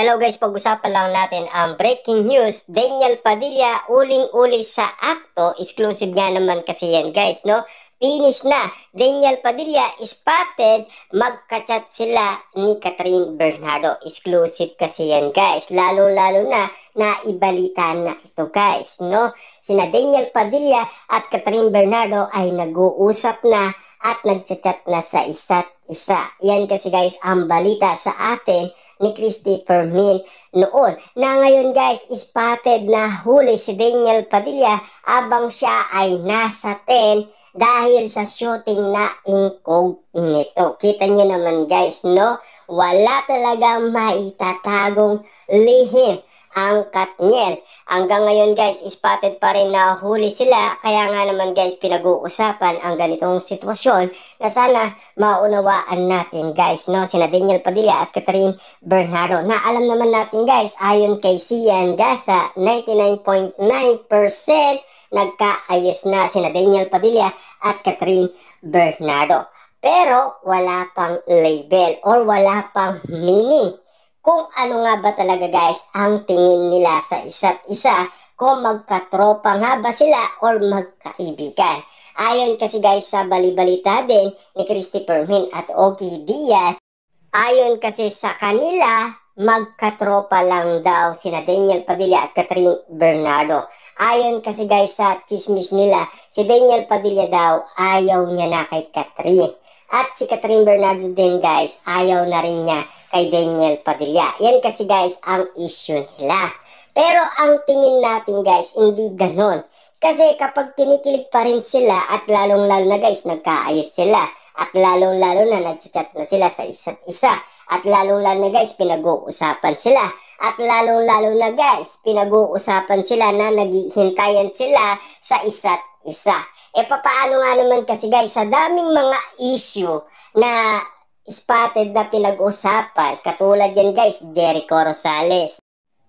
Hello guys, pag-usapan lang natin ang breaking news. Daniel Padilla uling-uli sa akto. Exclusive nga naman kasi yan guys, no? Finish na. Daniel Padilla spotted. Magka-chat sila ni Catherine Bernardo. Exclusive kasi yan guys. Lalo-lalo na naibalita na ito guys, no? Sina Daniel Padilla at Catherine Bernardo ay nag-uusap na at nagchat-chat na sa isa't isa. Yan kasi guys ang balita sa atin ni Christy Fermin noon. Na ngayon guys, spotted na huli si Daniel Padilla abang siya ay nasa 10 dahil sa shooting na incognito. Kita nyo naman guys, no? Wala talagang maitatagong lihim ang Katniel. Hanggang ngayon guys, spotted pa rin na huli sila. Kaya nga naman guys, pinag-uusapan ang ganitong sitwasyon na sana maunawaan natin guys, no? Sina Daniel Padilla at Catherine Bernardo. Na alam naman natin guys, ayon kay Sian Gasa, 99.9% nagkaayos na sina Daniel Padilla at Catherine Bernardo. Pero wala pang label or wala pang meaning kung ano nga ba talaga guys ang tingin nila sa isa't isa, kung magkatropa nga ba sila or magkaibigan. Ayon kasi guys sa balibalita din ni Christy Fermin at Ogie Diaz, ayon kasi sa kanila, magkatropa lang daw sina Daniel Padilla at Catherine Bernardo. Ayon kasi guys sa chismis nila, si Daniel Padilla daw ayaw niya na kay Catherine. At si Catherine Bernardo din guys, ayaw na rin niya kay Daniel Padilla. Yan kasi guys ang issue nila. Pero ang tingin natin guys, hindi ganon. Kasi kapag kinikilig pa rin sila at lalong-lalo na guys, nagkaayos sila. At lalong-lalo na nagchat na sila sa isa't isa. At lalong-lalo na guys, pinag-uusapan sila. At lalong-lalo na guys, pinag-uusapan sila na naghihintayan sila sa isa't isa. E papaano nga naman kasi guys, sa daming mga issue na spotted na pinag-usapan, katulad yan guys, Jericho Rosales,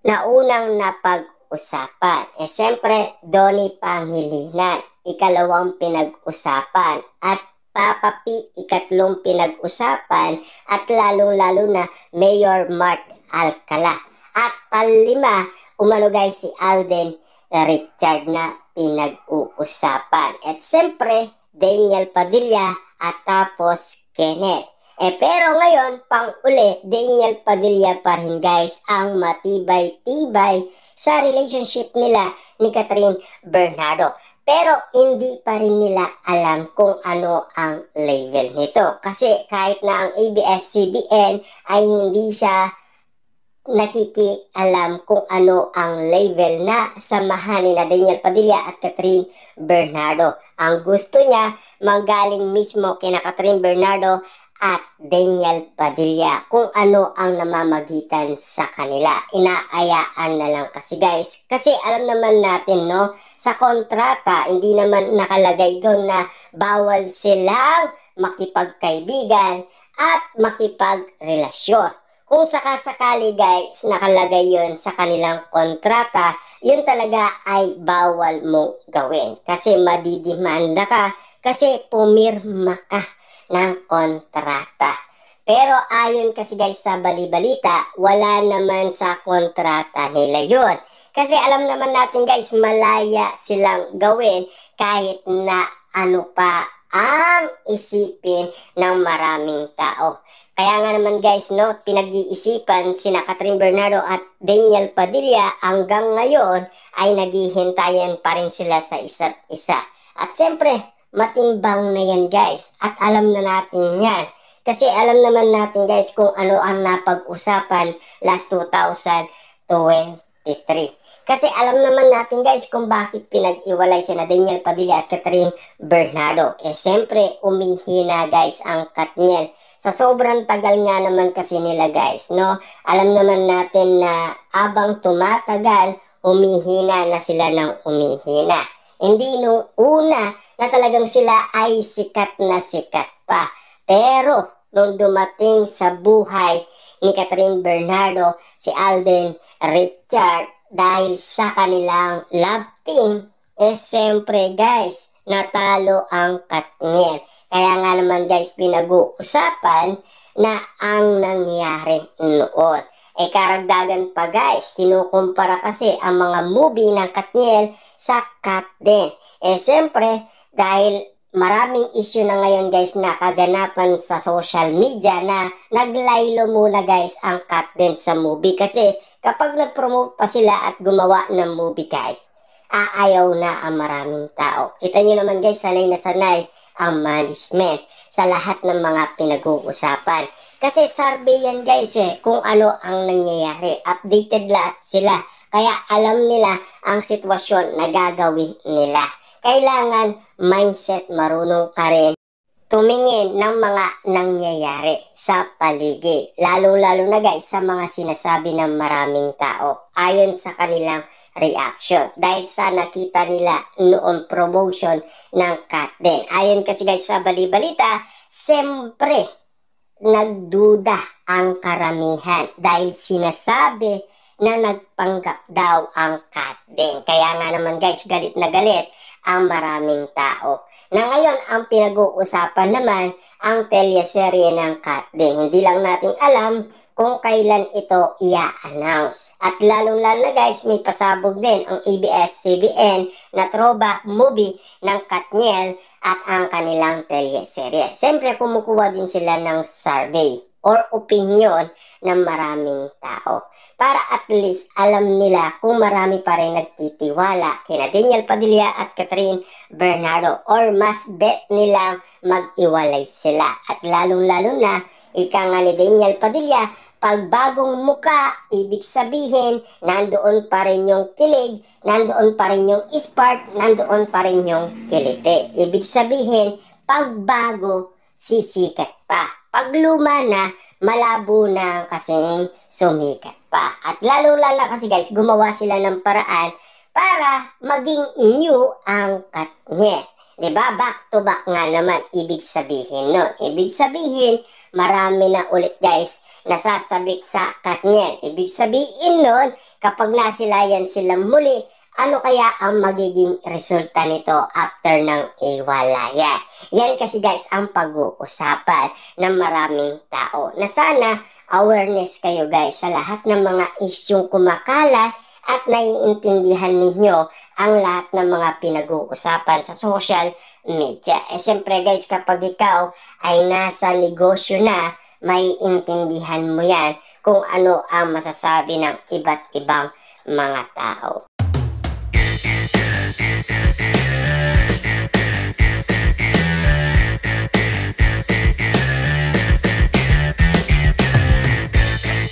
na unang napag-usapan. E siyempre, Donnie Pangilinan, ikalawang pinag-usapan. At Papa P, ikatlong pinag-usapan. At lalong-lalo na Mayor Mark Alcala. At palima, umano guys si Alden Richard na pinag-uusapan. At siyempre, Daniel Padilla at tapos Kenneth. Pero ngayon, pang-uli, Daniel Padilla pa rin guys ang matibay-tibay sa relationship nila ni Catherine Bernardo. Pero hindi pa rin nila alam kung ano ang level nito. Kasi kahit na ang ABS-CBN ay hindi siya nakikialam kung ano ang level na samahan ni Daniel Padilla at Catherine Bernardo. Ang gusto niya manggaling mismo kina Catherine Bernardo at Daniel Padilla kung ano ang namamagitan sa kanila. Inaayaan na lang kasi guys. Kasi alam naman natin, no, sa kontrata hindi naman nakalagay doon na bawal silang makipagkaibigan at makipagrelasyon. Kung sakasakali guys, nakalagay yun sa kanilang kontrata, yun talaga ay bawal mong gawin. Kasi madidimanda ka, kasi pumirma ka ng kontrata. Pero ayon kasi guys sa balibalita, wala naman sa kontrata nila yun. Kasi alam naman natin guys, malaya silang gawin kahit na ano pa ang isipin ng maraming tao. Kaya nga naman guys, no, pinag-iisipan sina Catherine Bernardo at Daniel Padilla hanggang ngayon ay naghihintayan pa rin sila sa isa't isa. At siyempre, matimbang na yan guys. At alam na natin yan. Kasi alam naman natin guys kung ano ang napag-usapan last 2023. Kasi alam naman natin guys kung bakit pinag-iwalay sina Daniel Padilla at Catherine Bernardo. Siyempre, umihina guys ang Katniel. Sa sobrang tagal nga naman kasi nila guys, no? Alam naman natin na abang tumatagal, umihina na sila ng umihina. Hindi nung una na talagang sila ay sikat na sikat pa. Pero, nung dumating sa buhay ni Catherine Bernardo, si Alden Richard, dahil sa kanilang love team, siyempre guys, natalo ang Katniel. Kaya nga naman guys, pinag-uusapan na ang nangyari noon. Karagdagan pa guys, kinukumpara kasi ang mga movie ng Katniel sa Katden. Siyempre, dahil maraming issue na ngayon guys na kaganapan sa social media na naglaylo muna guys ang Katden sa movie. Kasi kapag nag-promote pa sila at gumawa ng movie guys, aayaw na ang maraming tao. Kita nyo naman guys, sanay na sanay ang management sa lahat ng mga pinag-uusapan. Kasi survey yan guys kung ano ang nangyayari. Updated lahat sila. Kaya alam nila ang sitwasyon na gagawin nila. Kailangan mindset, marunong ka rin tumingin ng mga nangyayari sa paligid. Lalo-lalo na guys sa mga sinasabi ng maraming tao ayon sa kanilang reaction. Dahil sa nakita nila noong promotion ng Katden. Ayon kasi guys sa balibalita, siyempre nagduda ang karamihan dahil sinasabi na nagpanggap daw ang Katden. Kaya nga naman guys, galit na galit ang maraming tao. Na ngayon, ang pinag-uusapan naman ang teleserye ng Katden. Hindi lang natin alam kung kailan ito i-announce. At lalong-lalo na guys, may pasabog din ang ABS-CBN na throwback movie ng Katniel at ang kanilang teleserye. Siyempre, kumukuha din sila ng survey or opinion ng maraming tao. Para at least alam nila kung marami pa rin nagtitiwala kina Daniel Padilla at Catherine Bernardo or mas bet nilang mag-iwalay sila. At lalong-lalo na, ika nga ni Daniel Padilla, pag bagong muka, ibig sabihin, nandoon pa rin yung kilig, nandoon pa rin yung spark, nandoon pa rin yung kilite. Ibig sabihin, pag bago, sisikat pa. Pag luma na, malabo na kasing sumikat pa. At lalo-lalo kasi guys, gumawa sila ng paraan para maging new ang Katniel. Diba? Back to back nga naman, ibig sabihin nun. Ibig sabihin, marami na ulit guys nasasabik sa Katniel. Ibig sabihin nun, kapag nasilayan sila muli, ano kaya ang magiging resulta nito after ng iwalaya? Yan kasi guys ang pag-uusapan ng maraming tao. Na sana awareness kayo guys sa lahat ng mga isyong kumakalat at naiintindihan ninyo ang lahat ng mga pinag-uusapan sa social media. Siyempre guys, kapag ikaw ay nasa negosyo na, may intindihan mo yan kung ano ang masasabi ng iba't ibang mga tao.